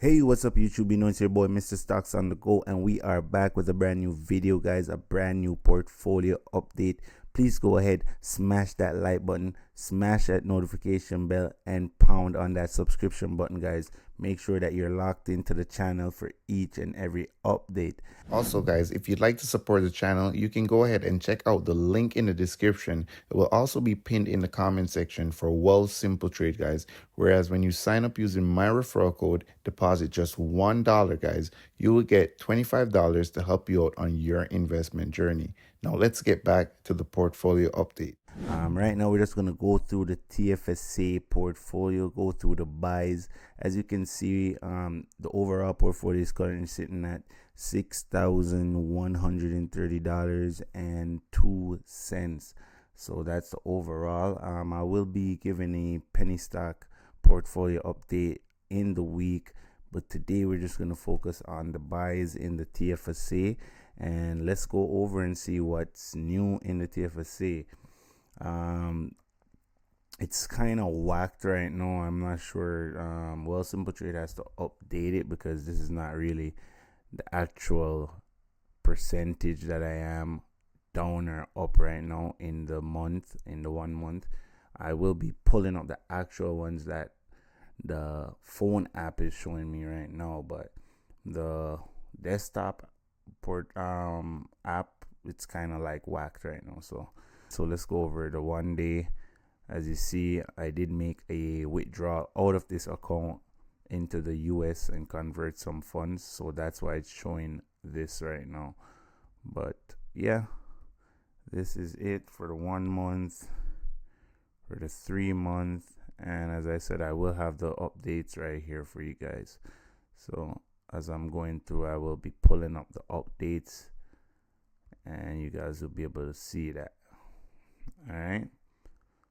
Hey, what's up YouTube? You know it's your boy Mr. Stocks on the Go, and we are back with a brand new video, guys. A brand new portfolio update. Please go ahead, smash that like button, smash that notification bell, and pound on that subscription button, guys. Make sure that you're locked into the channel for each and every update. Also, guys, if you'd like to support the channel, you can go ahead and check out the link in the description. It will also be pinned in the comment section for Wealthsimple trade, guys. Whereas when you sign up using my referral code, deposit just $1, guys, you will get $25 to help you out on your investment journey. Now let's get back to the portfolio update. Right now we're just going to go through the TFSA portfolio, go through the buys. As you can see, the overall portfolio is currently sitting at $6,130.02. So that's the overall. I will be giving a penny stock portfolio update in the week, but today we're just going to focus on the buys in the TFSA, and let's go over and see what's new in the TFSA. It's kind of whacked right now. I'm not sure. Wealthsimple Trade has to update it because this is not really the actual percentage that I am down or up right now in the month, in the 1 month. I will be pulling up the actual ones that the phone app is showing me right now, but the desktop app, it's kind of like whacked right now. So let's go over the 1 day. As you see, I did make a withdrawal out of this account into the US and convert some funds, so that's why it's showing this right now. But yeah, this is it for the 1 month, for the 3 month, and as I said, I will have the updates right here for you guys. So as I'm going through, I will be pulling up the updates and you guys will be able to see that. All right,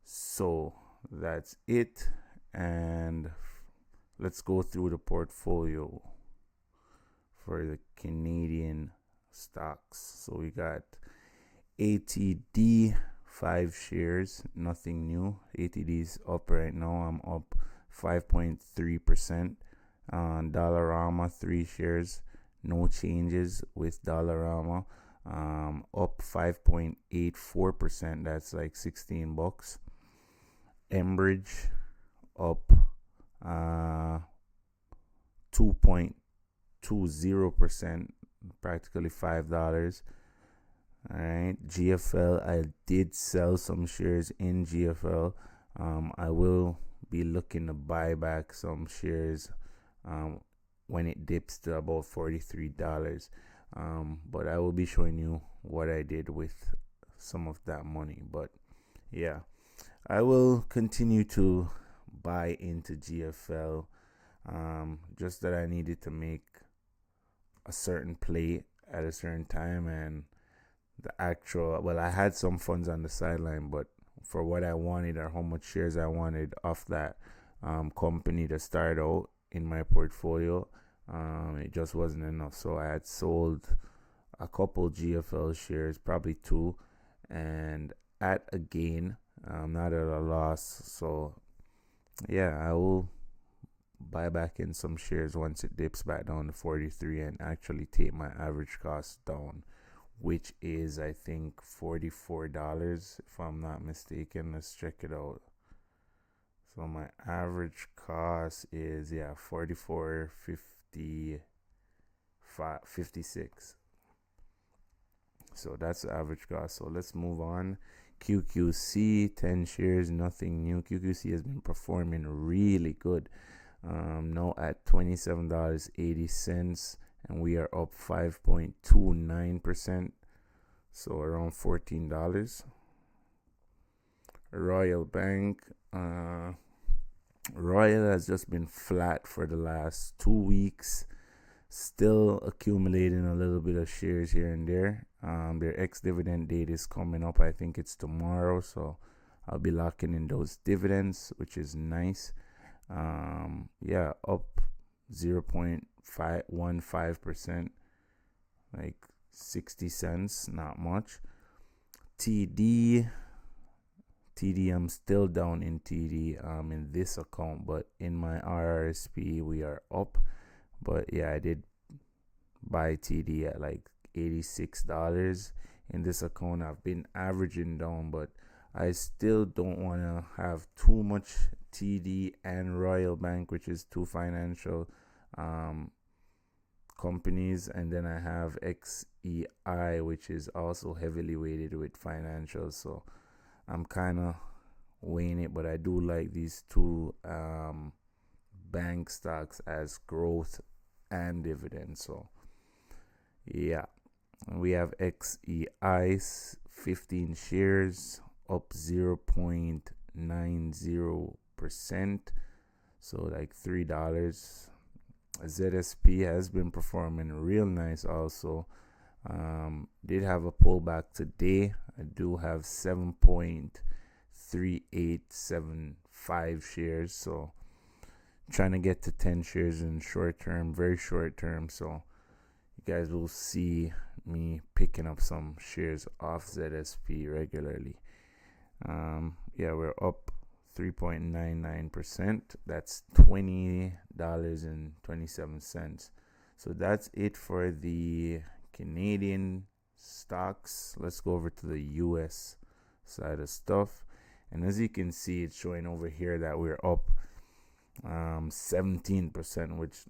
so that's it, and let's go through the portfolio for the Canadian stocks. So we got ATD 5 shares, nothing new. ATD is up right now. I'm up 5.3%. Dollarama 3 shares, no changes with Dollarama. Up 5.84%. That's like $16. Enbridge up 2.20%, practically $5. All right, GFL, I did sell some shares in GFL. I will be looking to buy back some shares when it dips to about $43. But I will be showing you what I did with some of that money. But yeah, I will continue to buy into GFL. Just that I needed to make a certain play at a certain time, and the actual, well, I had some funds on the sideline, but for what I wanted or how much shares I wanted off that company to start out in my portfolio, it just wasn't enough. So I had sold a couple GFL shares, probably 2, and at a gain, not at a loss. So yeah, I will buy back in some shares once it dips back down to 43 and actually take my average cost down, which is I think $44 if I'm not mistaken. Let's check it out. So my average cost is, yeah, $44.56. So that's the average cost. So let's move on. QQC 10 shares, nothing new. QQC has been performing really good. Now at $27.80, and we are up 5.29%, so around $14. Royal Bank, Royal has just been flat for the last 2 weeks, still accumulating a little bit of shares here and there. Their ex-dividend date is coming up. I think it's tomorrow, so I'll be locking in those dividends, which is nice. Yeah, up 0.515%, like 60 cents, not much. TD, I'm still down in TD in this account, but in my RRSP we are up But yeah, I did buy TD at like $86 in this account. I've been averaging down, but I still don't want to have too much TD and Royal Bank, which is two financial companies, and then I have XEI, which is also heavily weighted with financials. So I'm kind of weighing it, but I do like these two bank stocks as growth and dividends. So yeah, we have XEI's 15 shares up 0.90%, so like $3. ZSP has been performing real nice also. Did have a pullback today. I do have 7.3875 shares, so trying to get to 10 shares in short term, very short term. So you guys will see me picking up some shares off ZSP regularly. Yeah, we're up 3.99%. That's $20.27. So that's it for the Canadian stocks. Let's go over to the US side of stuff. And as you can see, it's showing over here that we're up 17%, which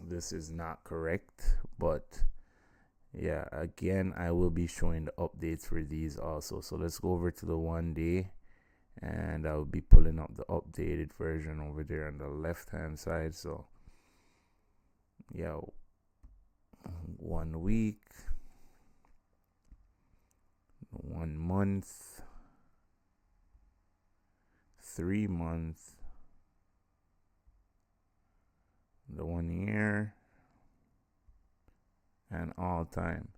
this is not correct. But yeah, again, I will be showing the updates for these also. So let's go over to the 1 day. And I'll be pulling up the updated version over there on the left hand side. So yeah, 1 week, 1 month, 3 months, the 1 year, and all time.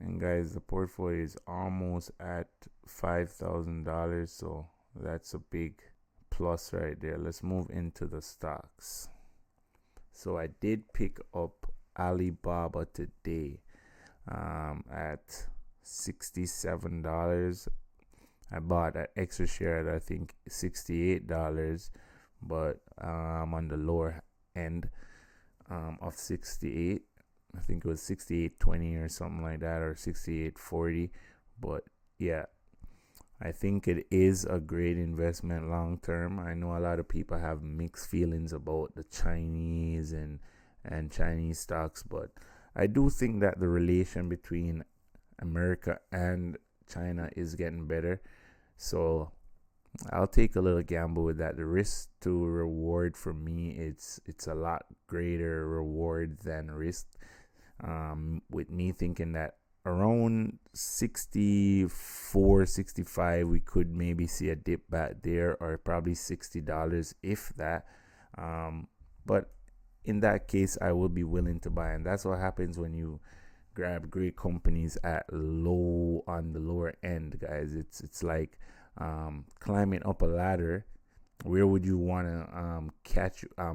And guys, the portfolio is almost at $5,000, so that's a big plus right there. Let's move into the stocks. So I did pick up Alibaba today at $67. I bought an extra share at I think $68, but on the lower end of 68. I think it was 68.20 or something like that, or 68.40. But yeah, I think it is a great investment long term. I know a lot of people have mixed feelings about the Chinese and Chinese stocks, but I do think that the relation between America and China is getting better. So I'll take a little gamble with that. The risk to reward for me, it's a lot greater reward than risk. With me thinking that around 64, 65, we could maybe see a dip back there, or probably $60 if that. But in that case, I will be willing to buy, and that's what happens when you grab great companies at low, on the lower end, guys. It's like climbing up a ladder. Where would you want to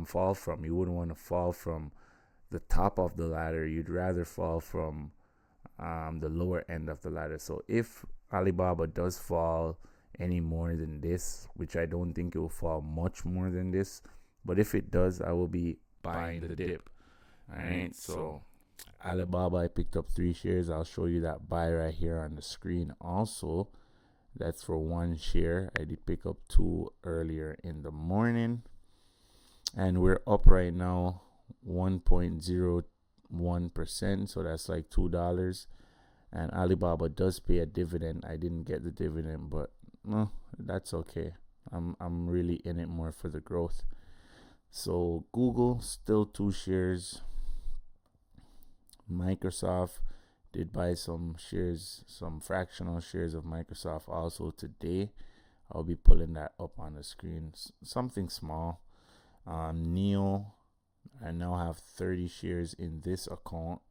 fall from? You wouldn't want to fall from the top of the ladder. You'd rather fall from the lower end of the ladder. So if Alibaba does fall any more than this, which I don't think it will fall much more than this, but if it does, I will be buying the dip. All right, so Alibaba, I picked up 3 shares. I'll show you that buy right here on the screen also. That's for 1 share. I did pick up 2 earlier in the morning, and we're up right now 1.01%, so that's like $2. And Alibaba does pay a dividend. I didn't get the dividend, but no, that's okay. I'm really in it more for the growth. So Google, still 2 shares. Microsoft, did buy some shares, some fractional shares of Microsoft also today. I'll be pulling that up on the screen. Something small. Neo, I now have 30 shares in this account,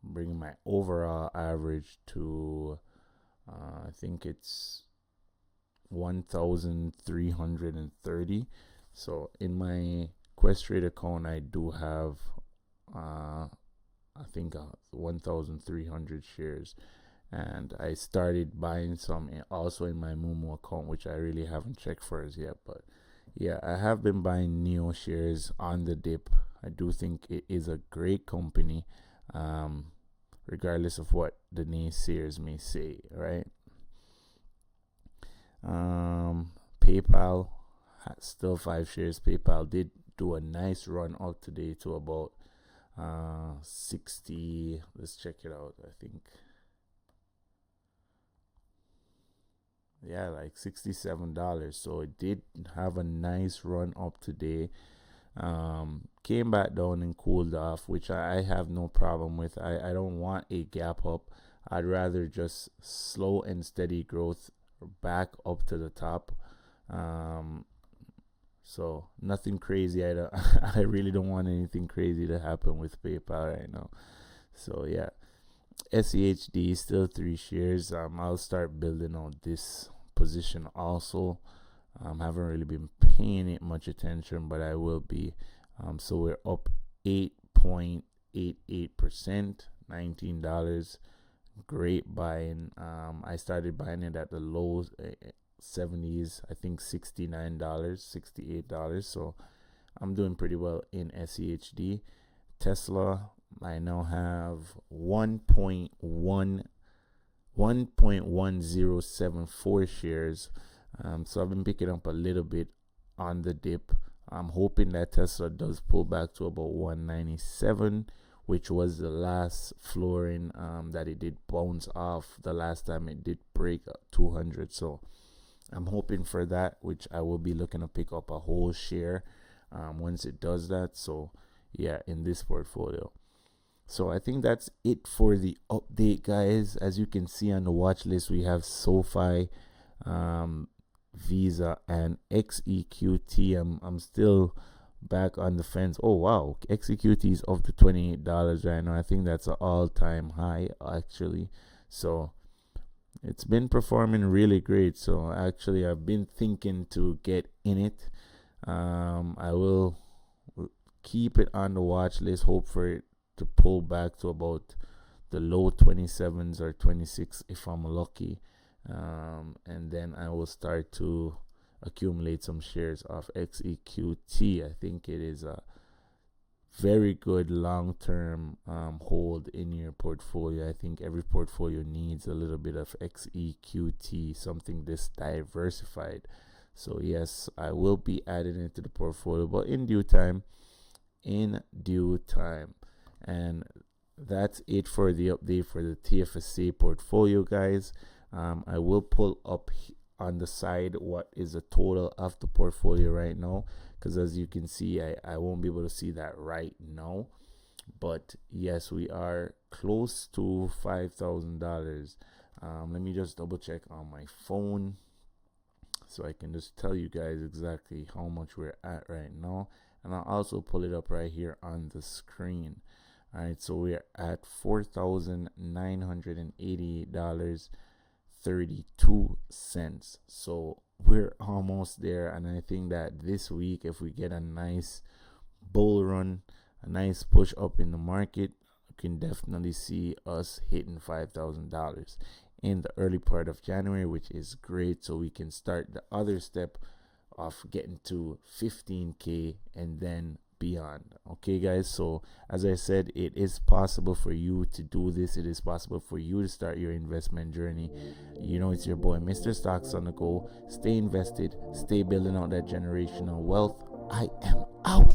bringing my overall average to I think it's 1,330. So in my Questrade account, I do have I think 1,300 shares, and I started buying some also in my MooMoo account, which I really haven't checked for as yet. But yeah, I have been buying Neo shares on the dip. I do think it is a great company, regardless of what the naysayers may say, right? PayPal, still 5 shares. PayPal did do a nice run up today to about 60. Let's check it out. I think, yeah, like $67. So it did have a nice run up today. Came back down and cooled off, which I have no problem with. I don't want a gap up. I'd rather just slow and steady growth back up to the top. So nothing crazy. I really don't want anything crazy to happen with PayPal right now. So yeah, SEHD still 3 shares. I'll start building out this position also. Haven't really been paying it much attention, but I will be. So we're up 8.88%, $19. Great buying. I started buying it at the low 70s, I think $69, $68. So I'm doing pretty well in SEHD. Tesla, I now have 1.1074 shares. So I've been picking up a little bit on the dip. I'm hoping that Tesla does pull back to about 197, which was the last flooring that it did bounce off the last time it did break 200. So I'm hoping for that, which I will be looking to pick up a whole share once it does that. So yeah, in this portfolio. So I think that's it for the update, guys. As you can see on the watch list, we have SoFi, Visa, and XEQT. I'm still back on the fence. Oh wow, XEQT is up to $28 right now. I think that's an all-time high actually. So it's been performing really great. So actually I've been thinking to get in it. I will keep it on the watch list, hope for it to pull back to about the low 27s or 26 if I'm lucky. And then I will start to accumulate some shares of XEQT. I think it is a very good long-term hold in your portfolio. I think every portfolio needs a little bit of XEQT, something this diversified. So yes, I will be adding it to the portfolio, but in due time. And that's it for the update for the TFSA portfolio, guys. I will pull up on the side what is the total of the portfolio right now, because as you can see, I won't be able to see that right now, but yes, we are close to $5,000. Let me just double check on my phone so I can just tell you guys exactly how much we're at right now, and I'll also pull it up right here on the screen. All right, so we're at $4,988.32. So we're almost there, and I think that this week, if we get a nice bull run, a nice push up in the market, you can definitely see us hitting $5,000 in the early part of January, which is great. So we can start the other step of getting to 15K and then beyond. Okay, guys, so as I said, it is possible for you to do this. It is possible for you to start your investment journey. You know, it's your boy Mr. Stocks on the Go. Stay invested, stay building out that generational wealth. I am out.